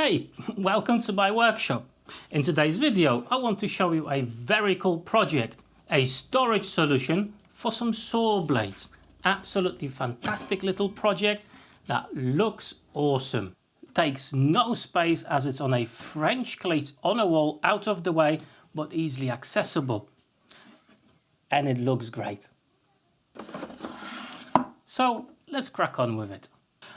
Hey, welcome to my workshop. In today's video, I want to show you a very cool project, a storage solution for some saw blades. Absolutely fantastic little project that looks awesome. Takes no space as it's on a French cleat on a wall, out of the way, but easily accessible. And it looks great. So let's crack on with it.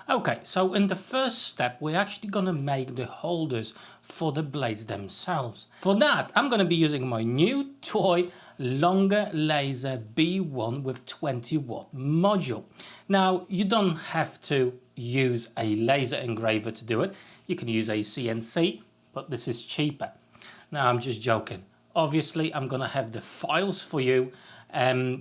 Okay, so in the first step, we're actually going to make the holders for the blades themselves. For that, I'm going to be using my new toy longer laser B1 with 20-watt module. Now, you don't have to use a laser engraver to do it. You can use a CNC, but this is cheaper. Now, I'm just joking. Obviously, I'm going to have the files for you,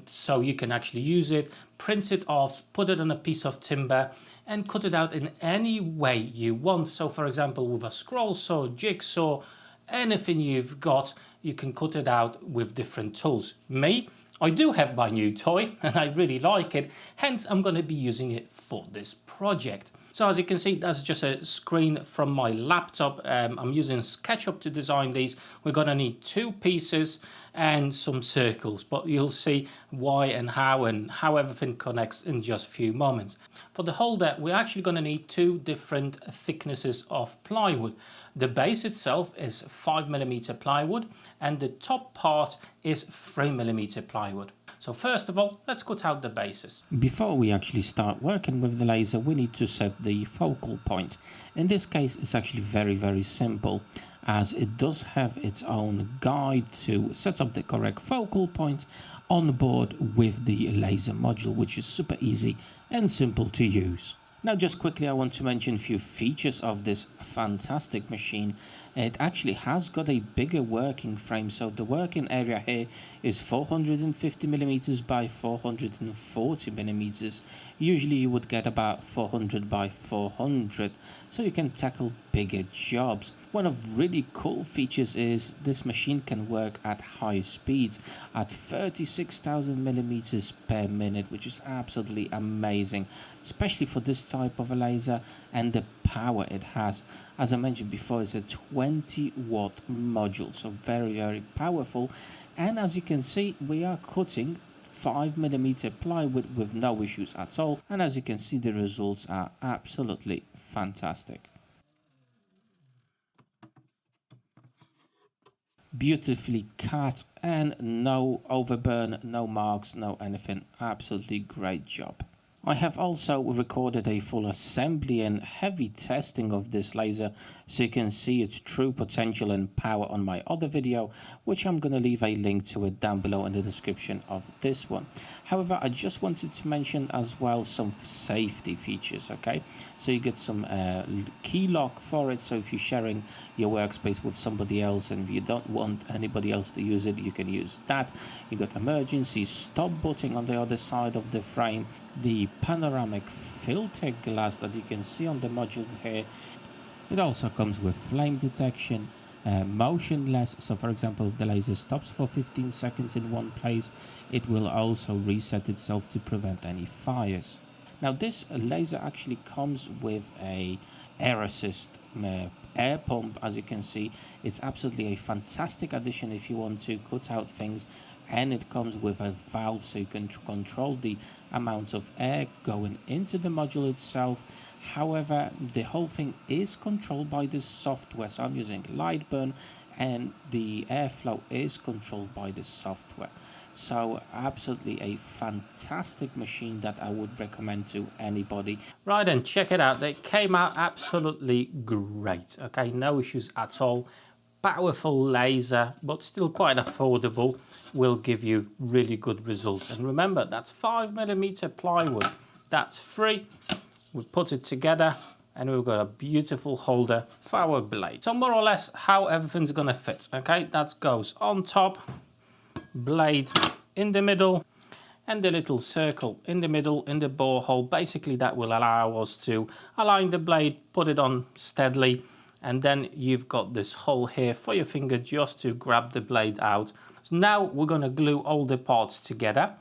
so you can actually use it, print it off, put it on a piece of timber, and cut it out in any way you want. So for example, with a scroll saw, jigsaw, anything you've got, you can cut it out with different tools. Me, I do have my new toy and I really like it, hence I'm going to be using it for this project. So as you can see, that's just a screen from my laptop. I'm using SketchUp to design these. We're going to need two pieces and some circles, but you'll see why and how everything connects in just a few moments. For the holder, we're actually going to need two different thicknesses of plywood. The base itself is 5mm plywood and the top part is 3mm plywood. So first of all, let's cut out the bases. Before we actually start working with the laser, we need to set the focal point. In this case, it's actually very simple, as it does have its own guide to set up the correct focal point on board with the laser module, which is super easy and simple to use. Now just quickly, I want to mention a few features of this fantastic machine. It actually has got a bigger working frame, so the working area here is 450mm by 440mm. Usually you would get about 400 by 400, so you can tackle bigger jobs. One of the really cool features is this machine can work at high speeds at 36,000mm per minute, which is absolutely amazing, especially for this type of a laser and the power it has. As I mentioned before, it's a 20-watt module, so very powerful. And as you can see, we are cutting 5mm plywood with no issues at all, and as you can see, the results are absolutely fantastic. Beautifully cut and no overburn, no marks, no anything. Absolutely great job. I have also recorded a full assembly and heavy testing of this laser, so you can see its true potential and power on my other video, which I'm going to leave a link to it down below in the description of this one. However, I just wanted to mention as well some safety features, okay? So you get some key lock for it, so if you're sharing your workspace with somebody else and you don't want anybody else to use it, you can use that. You got emergency stop button on the other side of the frame, the panoramic filter glass that you can see on the module here. It also comes with flame detection, motionless, so for example if the laser stops for 15 seconds in one place, it will also reset itself to prevent any fires. Now this laser actually comes with a air assist air pump. As you can see, it's absolutely a fantastic addition if you want to cut out things, and it comes with a valve so you can control the amount of air going into the module itself. However, the whole thing is controlled by the software, so I'm using Lightburn and the airflow is controlled by the software. So absolutely a fantastic machine that I would recommend to anybody. Right, and check it out. They came out absolutely great. Okay, no issues at all. Powerful laser, but still quite affordable, will give you really good results. And remember, that's 5mm plywood. That's free. We put it together and we've got a beautiful holder for our blade. So more or less how everything's gonna fit. Okay, that goes on top, blade in the middle, and the little circle in the middle in the borehole. Basically that will allow us to align the blade, put it on steadily, and then you've got this hole here for your finger just to grab the blade out. So now we're going to glue all the parts together.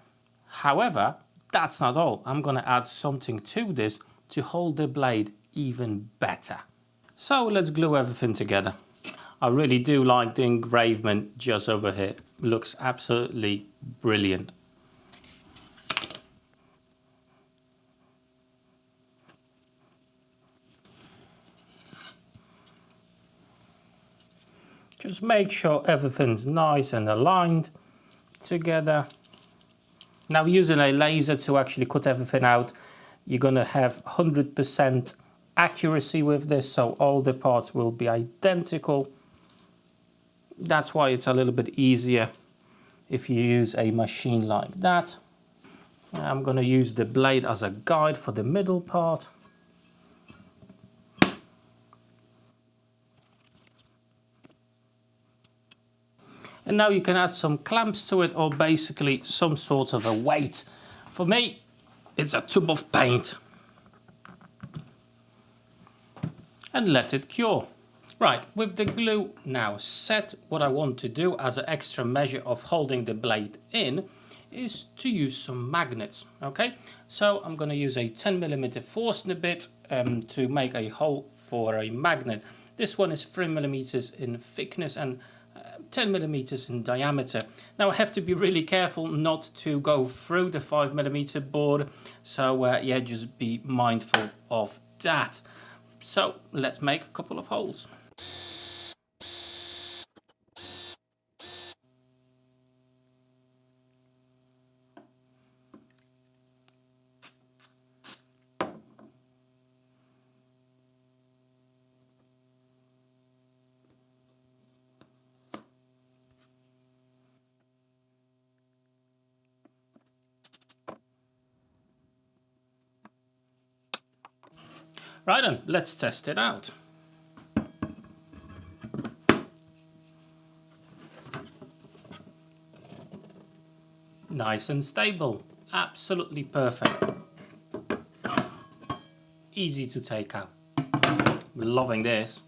However, that's not all. I'm going to add something to this to hold the blade even better. So let's glue everything together. I really do like the engravement just over here. Looks absolutely brilliant. Just make sure everything's nice and aligned together. Now, using a laser to actually cut everything out, you're going to have 100% accuracy with this, so all the parts will be identical. That's why it's a little bit easier if you use a machine like that. I'm going to use the blade as a guide for the middle part. And now you can add some clamps to it, or basically some sort of a weight. For me, it's a tube of paint. And let it cure. Right, with the glue now set, what I want to do as an extra measure of holding the blade in is to use some magnets. Okay, so I'm going to use a 10mm Forstner bit to make a hole for a magnet. This one is 3mm in thickness and 10mm in diameter. Now I have to be really careful not to go through the 5mm board, so yeah, just be mindful of that. So let's make a couple of holes. Right then, let's test it out. Nice and stable, absolutely perfect. Easy to take out. Loving this.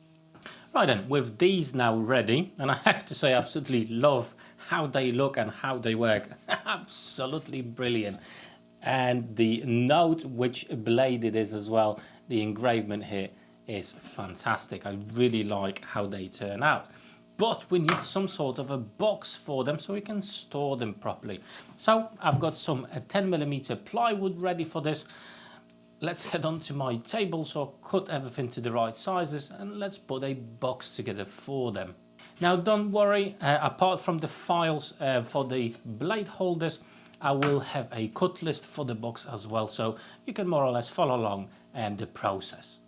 Right then, with these now ready, and I have to say I absolutely love how they look and how they work. Absolutely brilliant. And the note which blade it is as well, the engravement here is fantastic. I really like how they turn out. But we need some sort of a box for them so we can store them properly. So I've got some 10mm plywood ready for this. Let's head on to my table, so cut everything to the right sizes and let's put a box together for them. Now don't worry, apart from the files for the blade holders, I will have a cut list for the box as well, so you can more or less follow along the process.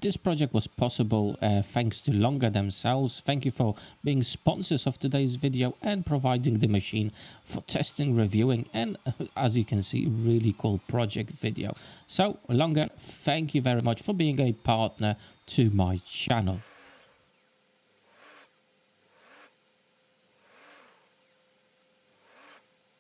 This project was possible thanks to Longer themselves. Thank you for being sponsors of today's video and providing the machine for testing, reviewing, and as you can see, really cool project video. So Longer, thank you very much for being a partner to my channel.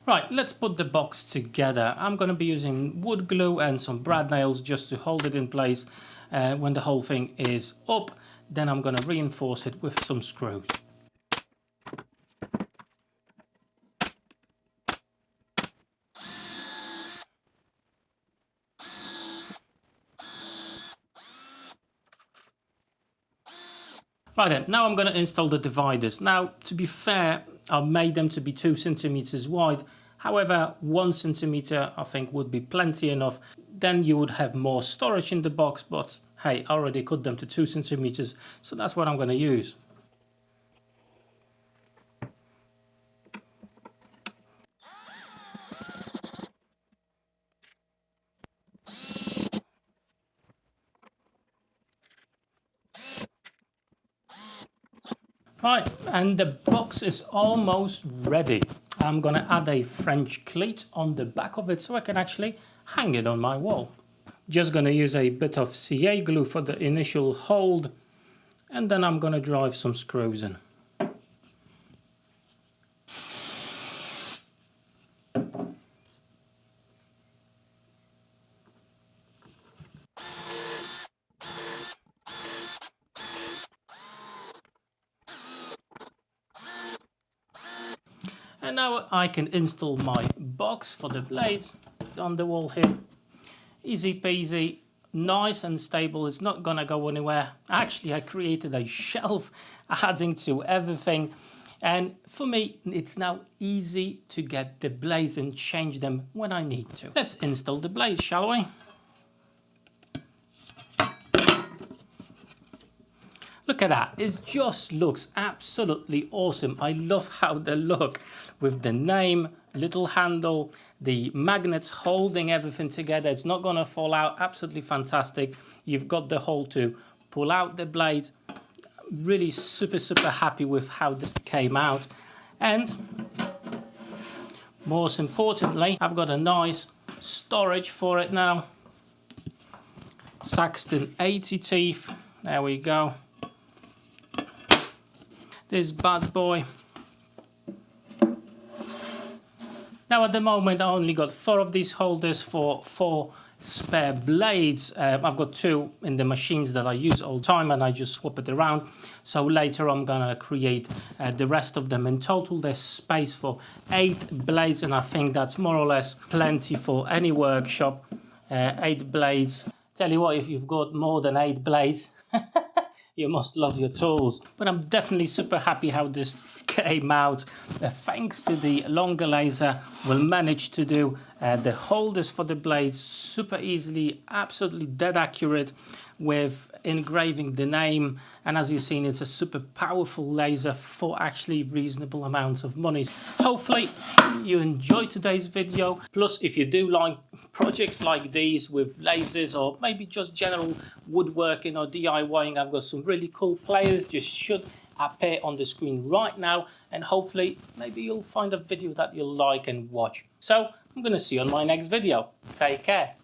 Right, let's put the box together. I'm going to be using wood glue and some brad nails just to hold it in place. When the whole thing is up, then I'm going to reinforce it with some screws. Right then, now I'm going to install the dividers. Now, to be fair, I made them to be 2 centimeters wide. However, 1 centimeter I think would be plenty enough. Then you would have more storage in the box, but hey, I already cut them to 2 centimeters, so that's what I'm going to use. Right, and the box is almost ready. I'm going to add a French cleat on the back of it so I can actually hang it on my wall. Just going to use a bit of CA glue for the initial hold, and then I'm going to drive some screws in. And now I can install my box for the blades on the wall here. Easy peasy, nice and stable. It's not gonna go anywhere. Actually, I created a shelf adding to everything. And for me, it's now easy to get the blades and change them when I need to. Let's install the blades, shall we? Look at that, it just looks absolutely awesome. I love how they look with the name, little handle, the magnets holding everything together. It's not gonna fall out, absolutely fantastic. You've got the hole to pull out the blade. Really super happy with how this came out. And most importantly, I've got a nice storage for it now. Saxton 80 teeth, there we go. This bad boy. Now at the moment I only got 4 of these holders for 4 spare blades. I've got 2 in the machines that I use all the time and I just swap it around. So later I'm gonna create the rest of them. In total there's space for 8 blades, and I think that's more or less plenty for any workshop. 8 blades. Tell you what, if you've got more than 8 blades, you must love your tools. But I'm definitely super happy how this came out. Thanks to the longer laser, we'll manage to do the holders for the blades super easily, absolutely dead accurate with engraving the name. And as you've seen, it's a super powerful laser for actually reasonable amounts of money. Hopefully you enjoyed today's video. Plus, if you do like projects like these with lasers, or maybe just general woodworking or DIYing, I've got some really cool players just should appear on the screen right now, and hopefully maybe you'll find a video that you'll like and watch. So I'm going to see you on my next video. Take care.